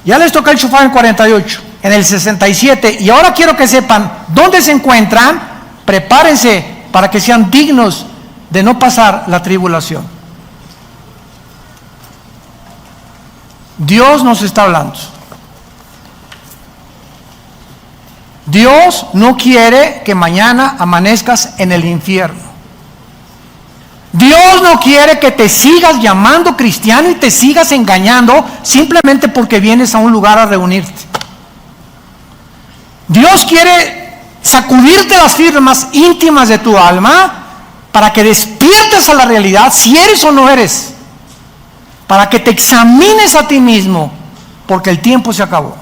A: ya les toca el shofar en 48, en el 67, y ahora quiero que sepan dónde se encuentran, prepárense para que sean dignos de no pasar la tribulación. Dios nos está hablando. Dios no quiere que mañana amanezcas en el infierno. Dios no quiere que te sigas llamando cristiano y te sigas engañando simplemente porque vienes a un lugar a reunirte. Dios quiere sacudirte las fibras más íntimas de tu alma para que despiertes a la realidad si eres o no eres, para que te examines a ti mismo, porque el tiempo se acabó.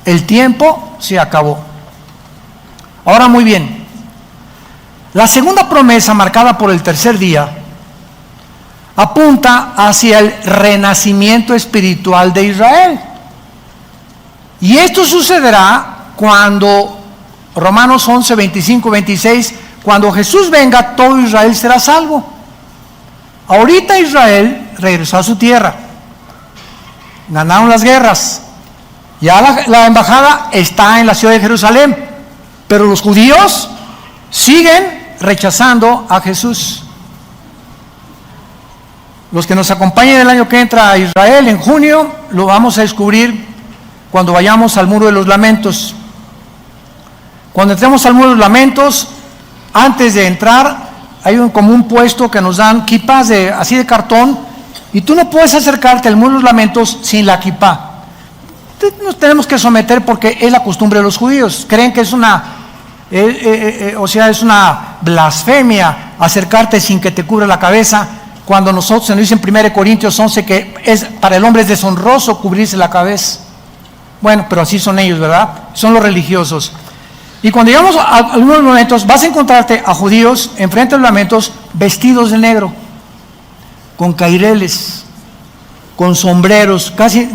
A: El tiempo se acabó. Ahora, muy bien, la segunda promesa, marcada por el tercer día, apunta hacia el renacimiento espiritual de Israel. Y esto sucederá cuando, Romanos 11, 25, 26, cuando Jesús venga, todo Israel será salvo. Ahorita Israel regresó a su tierra, ganaron las guerras, ya la embajada está en la ciudad de Jerusalén, pero los judíos siguen rechazando a Jesús. Los que nos acompañen el año que entra a Israel en junio, lo vamos a descubrir cuando vayamos al Muro de los Lamentos. Cuando entremos al Muro de los Lamentos, antes de entrar, hay como un puesto que nos dan kippahs así de cartón, y tú no puedes acercarte al Muro de los Lamentos sin la kippah. Nos tenemos que someter porque es la costumbre de los judíos. Creen que es es una blasfemia acercarte sin que te cubra la cabeza, cuando nosotros se nos dice en 1 Corintios 11 que para el hombre es deshonroso cubrirse la cabeza. Bueno, pero así son ellos, ¿verdad? Son los religiosos. Y cuando llegamos a algunos momentos, vas a encontrarte a judíos enfrente de los lamentos vestidos de negro, con caireles, con sombreros, casi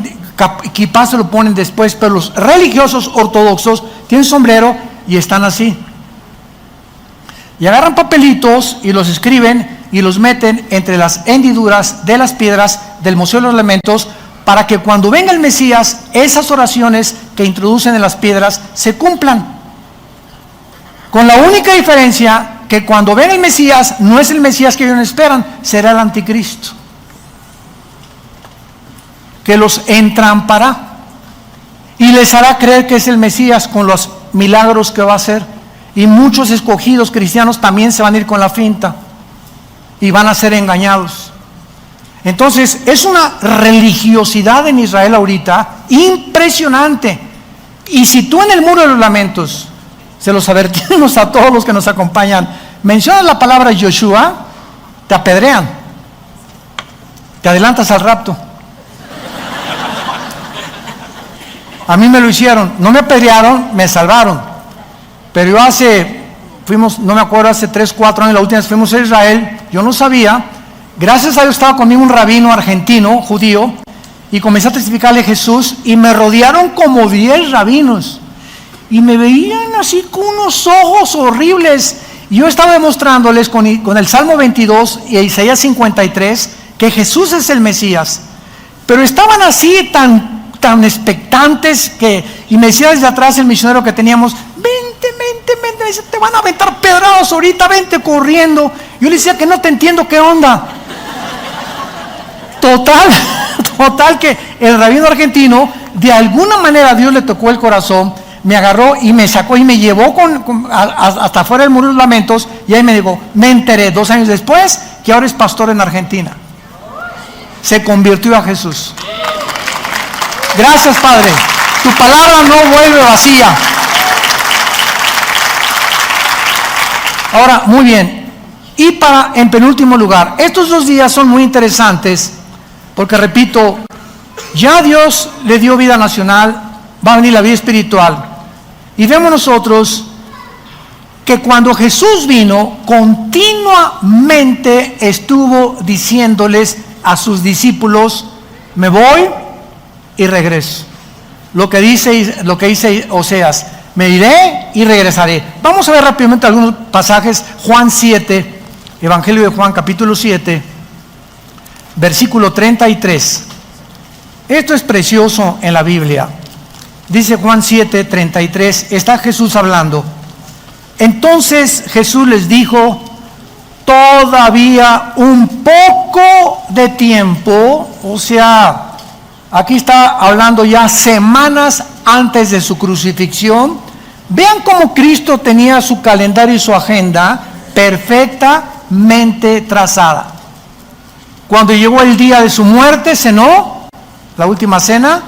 A: kippah se lo ponen después, pero los religiosos ortodoxos tienen sombrero y están así. Y agarran papelitos y los escriben y los meten entre las hendiduras de las piedras del Museo de los Lamentos, para que cuando venga el Mesías, esas oraciones que introducen en las piedras se cumplan. Con la única diferencia que cuando ven el Mesías, no es el Mesías que ellos esperan, será el anticristo, que los entrampará y les hará creer que es el Mesías con los milagros que va a hacer. Y muchos escogidos cristianos también se van a ir con la finta y van a ser engañados. Entonces es una religiosidad en Israel ahorita impresionante. Y si tú en el Muro de los Lamentos, se los advertimos a todos los que nos acompañan, mencionas la palabra Yoshua, te apedrean, te adelantas al rapto. A mí me lo hicieron, no me apedrearon, me salvaron. Pero yo no me acuerdo, hace 3, 4 años, la última vez fuimos a Israel, yo no sabía. Gracias a Dios estaba conmigo un rabino argentino, judío, y comencé a testificarle a Jesús, y me rodearon como 10 rabinos, y me veían así con unos ojos horribles. Y yo estaba demostrándoles con el Salmo 22 y Isaías 53 que Jesús es el Mesías, pero estaban así tan expectantes y me decía desde atrás el misionero que teníamos: vente, me dice, te van a aventar pedrados ahorita, vente corriendo. Yo le decía que no te entiendo, ¿qué onda? Total que el rabino argentino, de alguna manera Dios le tocó el corazón, me agarró y me sacó y me llevó hasta afuera del Muro de los Lamentos, y ahí me dijo, me enteré 2 años después que ahora es pastor en Argentina. Se convirtió a Jesús. Gracias, Padre. Tu palabra no vuelve vacía. Ahora, muy bien. Y en penúltimo lugar, estos 2 días son muy interesantes porque, repito, ya Dios le dio vida nacional, va a venir la vida espiritual. Y vemos nosotros que cuando Jesús vino, continuamente estuvo diciéndoles a sus discípulos: me voy y regreso. Lo que dice Oseas: me iré y regresaré. Vamos a ver rápidamente algunos pasajes. Juan 7, Evangelio de Juan, capítulo 7, versículo 33. Esto es precioso en la Biblia. Dice Juan 7, 33, está Jesús hablando. Entonces Jesús les dijo: todavía un poco de tiempo, o sea, aquí está hablando ya semanas antes de su crucifixión. Vean cómo Cristo tenía su calendario y su agenda perfectamente trazada. Cuando llegó el día de su muerte, cenó, la última cena.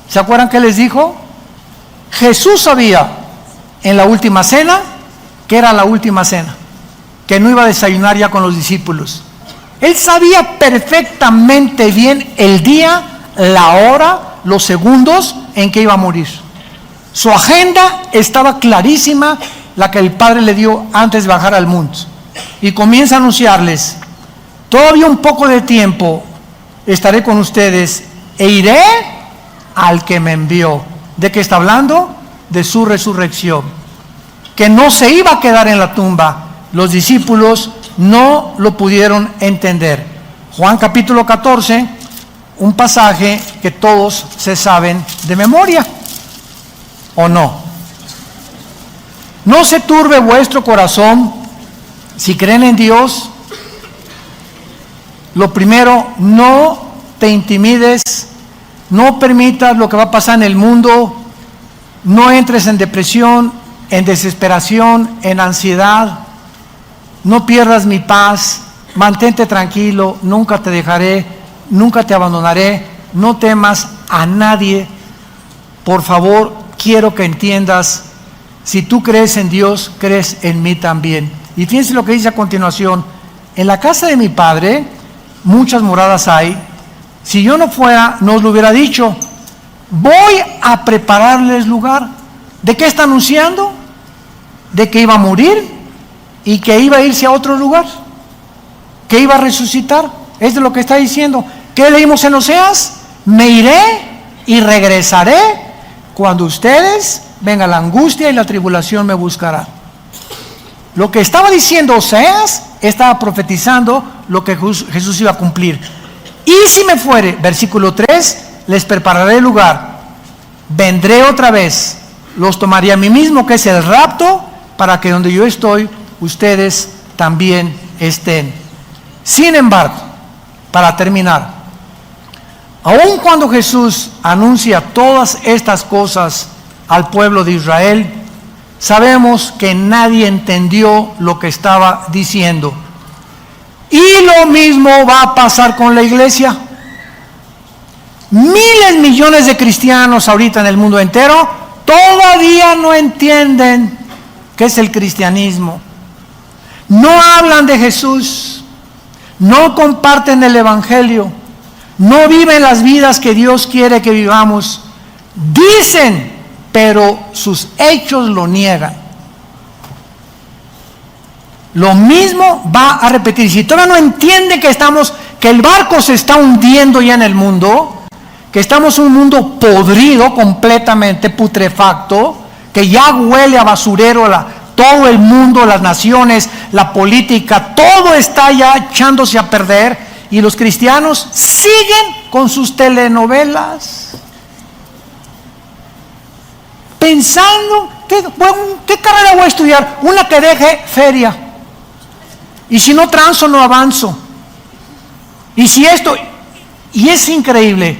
A: ¿Se acuerdan qué les dijo? Jesús sabía en la última cena que era la última cena, que no iba a desayunar ya con los discípulos. Él sabía perfectamente bien el día, la hora, los segundos en que iba a morir. Su agenda estaba clarísima, la que el Padre le dio antes de bajar al monte. Y comienza a anunciarles: todavía un poco de tiempo estaré con ustedes e iré al que me envió. ¿De qué está hablando? De su resurrección, que no se iba a quedar en la tumba. Los discípulos no lo pudieron entender. Juan capítulo 14, un pasaje que todos se saben de memoria, ¿o no? No se turbe vuestro corazón. Si creen en Dios, lo primero, no te intimides, no permitas lo que va a pasar en el mundo, no entres en depresión, en desesperación, en ansiedad, no pierdas mi paz, mantente tranquilo, nunca te dejaré, nunca te abandonaré, no temas a nadie. Por favor, quiero que entiendas, si tú crees en Dios, crees en mí también. Y fíjense lo que dice a continuación: en la casa de mi Padre muchas moradas hay. Si yo no fuera, no os lo hubiera dicho. Voy a prepararles lugar. ¿De qué está anunciando? De que iba a morir y que iba a irse a otro lugar, que iba a resucitar. Es de lo que está diciendo. ¿Qué leímos en Oseas? Me iré y regresaré cuando ustedes venga la angustia y la tribulación me buscarán. Lo que estaba diciendo Oseas estaba profetizando lo que Jesús iba a cumplir. Y si me fuere, versículo 3, les prepararé lugar, vendré otra vez, los tomaré a mí mismo, que es el rapto, para que donde yo estoy, ustedes también estén. Sin embargo, para terminar, aun cuando Jesús anuncia todas estas cosas al pueblo de Israel, sabemos que nadie entendió lo que estaba diciendo. Y lo mismo va a pasar con la iglesia. Miles, millones de cristianos ahorita en el mundo entero todavía no entienden qué es el cristianismo. No hablan de Jesús, no comparten el evangelio, no viven las vidas que Dios quiere que vivamos. Dicen, pero sus hechos lo niegan. Lo mismo va a repetir. Si todavía no entienden que el barco se está hundiendo ya en el mundo, que estamos en un mundo podrido, completamente putrefacto, que ya huele a basurero, todo el mundo, las naciones, la política, todo está ya echándose a perder, y los cristianos siguen con sus telenovelas, pensando, ¿qué carrera voy a estudiar? Una que deje feria. Y si no transo, no avanzo. Y si esto, y es increíble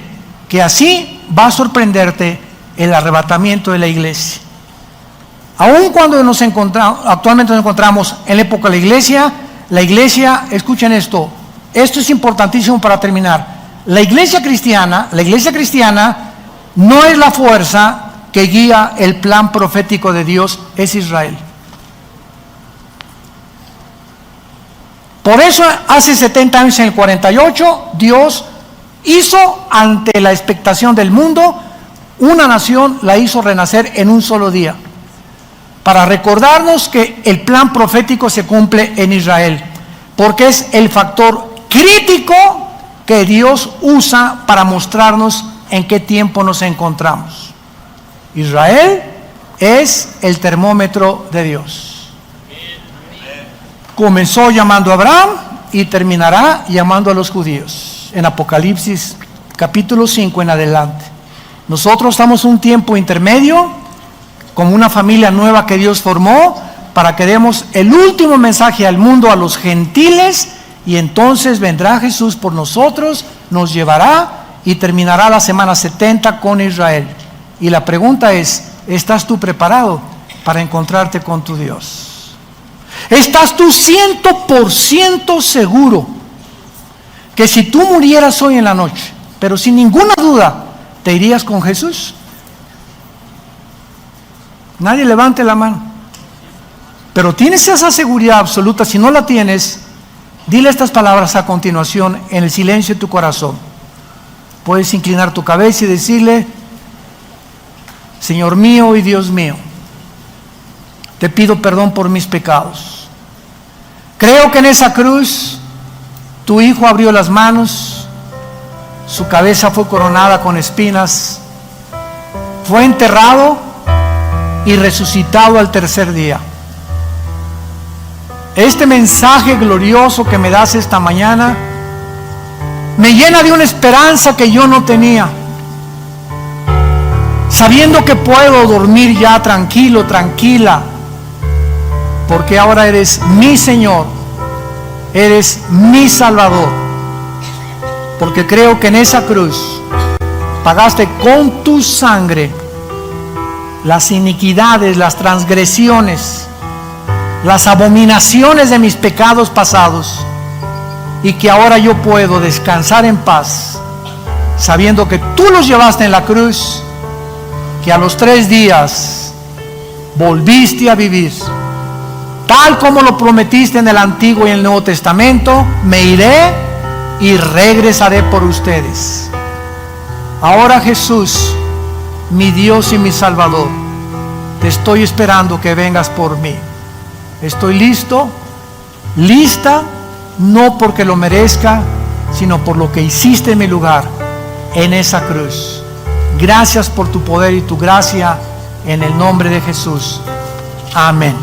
A: que así va a sorprenderte el arrebatamiento de la iglesia. Aun cuando actualmente nos encontramos en la época de la iglesia, escuchen esto es importantísimo para terminar. La iglesia cristiana no es la fuerza que guía el plan profético de Dios, es Israel. Por eso hace 70 años, en el 48, Dios hizo, ante la expectación del mundo, una nación, la hizo renacer en un solo día, para recordarnos que el plan profético se cumple en Israel, porque es el factor crítico que Dios usa para mostrarnos en qué tiempo nos encontramos. Israel es el termómetro de Dios. Comenzó llamando a Abraham y terminará llamando a los judíos en Apocalipsis capítulo 5 en adelante. Nosotros estamos en un tiempo intermedio, como una familia nueva que Dios formó, para que demos el último mensaje al mundo, a los gentiles, y entonces vendrá Jesús por nosotros, nos llevará y terminará la semana 70 con Israel. Y la pregunta es, ¿estás tú preparado para encontrarte con tu Dios? ¿Estás tú 100% seguro que si tú murieras hoy en la noche, pero sin ninguna duda, te irías con Jesús? Nadie levante la mano. Pero tienes esa seguridad absoluta. Si no la tienes, dile estas palabras a continuación en el silencio de tu corazón. Puedes inclinar tu cabeza y decirle: Señor mío y Dios mío, te pido perdón por mis pecados. Creo que en esa cruz tu Hijo abrió las manos, su cabeza fue coronada con espinas, fue enterrado y resucitado al tercer día. Este mensaje glorioso que me das esta mañana me llena de una esperanza que yo no tenía, sabiendo que puedo dormir ya tranquilo, tranquila, porque ahora eres mi Señor, eres mi Salvador, porque creo que en esa cruz pagaste con tu sangre las iniquidades, las transgresiones, las abominaciones de mis pecados pasados, y que ahora yo puedo descansar en paz, sabiendo que tú los llevaste en la cruz, que a los 3 días volviste a vivir, tal como lo prometiste en el Antiguo y en el Nuevo Testamento. Me iré y regresaré por ustedes. Ahora, Jesús, mi Dios y mi Salvador, te estoy esperando que vengas por mí. Estoy listo, lista, no porque lo merezca, sino por lo que hiciste en mi lugar en esa cruz. Gracias por tu poder y tu gracia, en el nombre de Jesús. Amén.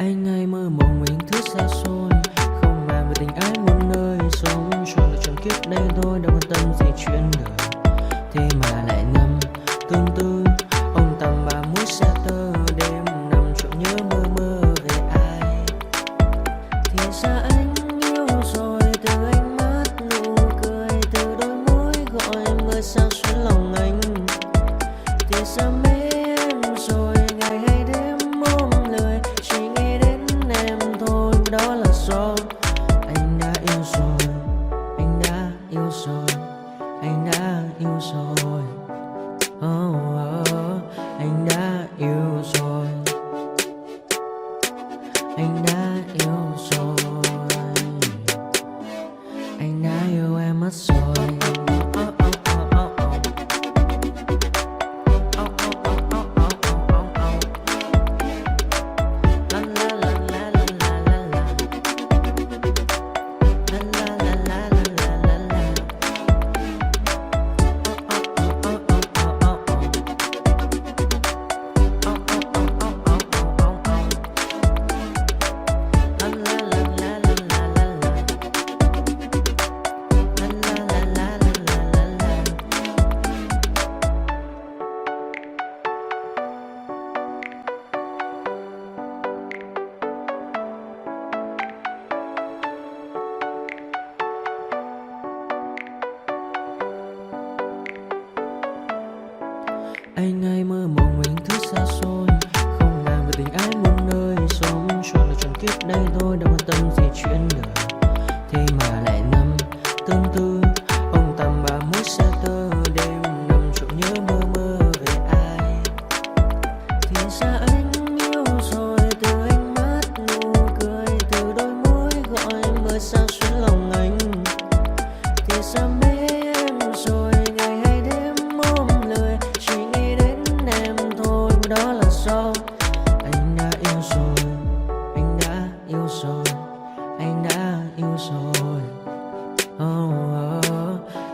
B: Anh hay mơ mộng những thứ xa xôi, không màng về tình ái muôn nơi. Sống cho là trọn kiếp đây thôi, đâu quan tâm gì chuyện đời. Thế mà lại ngâm tương tư, ông tầm bà mũi xa tơ. Đêm nằm trộm nhớ mơ mơ về ai. Thì ra anh yêu rồi, từ ánh mắt nụ cười, từ đôi môi gọi mưa sao xuyến lòng anh. Thì ra mê em rồi, ngày hay đêm ôm lời, chỉ nghĩ đến em thôi. Đó là do anh đã yêu rồi, anh đã yêu rồi, anh đã yêu rồi. Anh đã yêu rồi, anh đã yêu rồi, anh đã yêu em mất rồi. Anh hay mơ mộng những thứ xa xôi, không màng về tình ái muôn nơi. Sống cho là trọn kiếp đây thôi, đâu quan tâm gì chuyện đời. Thế mà lại nằm tương tư, ông tầm bà mũi xa tơ. Đêm nằm trộm nhớ mơ mơ về ai. Thì ra anh yêu rồi, từ ánh mắt nụ cười, từ đôi môi gọi mưa sao xuyến lòng anh. Thì ra mê em rồi, ngày hay đêm ôm lời, chỉ nghĩ đến em thôi. Đó là do anh đã yêu rồi, anh đã yêu rồi, anh đã yêu rồi.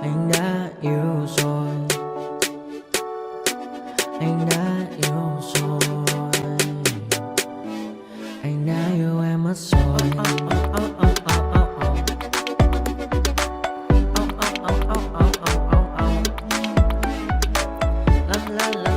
B: Anh đã yêu rồi, anh đã yêu rồi, anh đã yêu em mất rồi. La la la.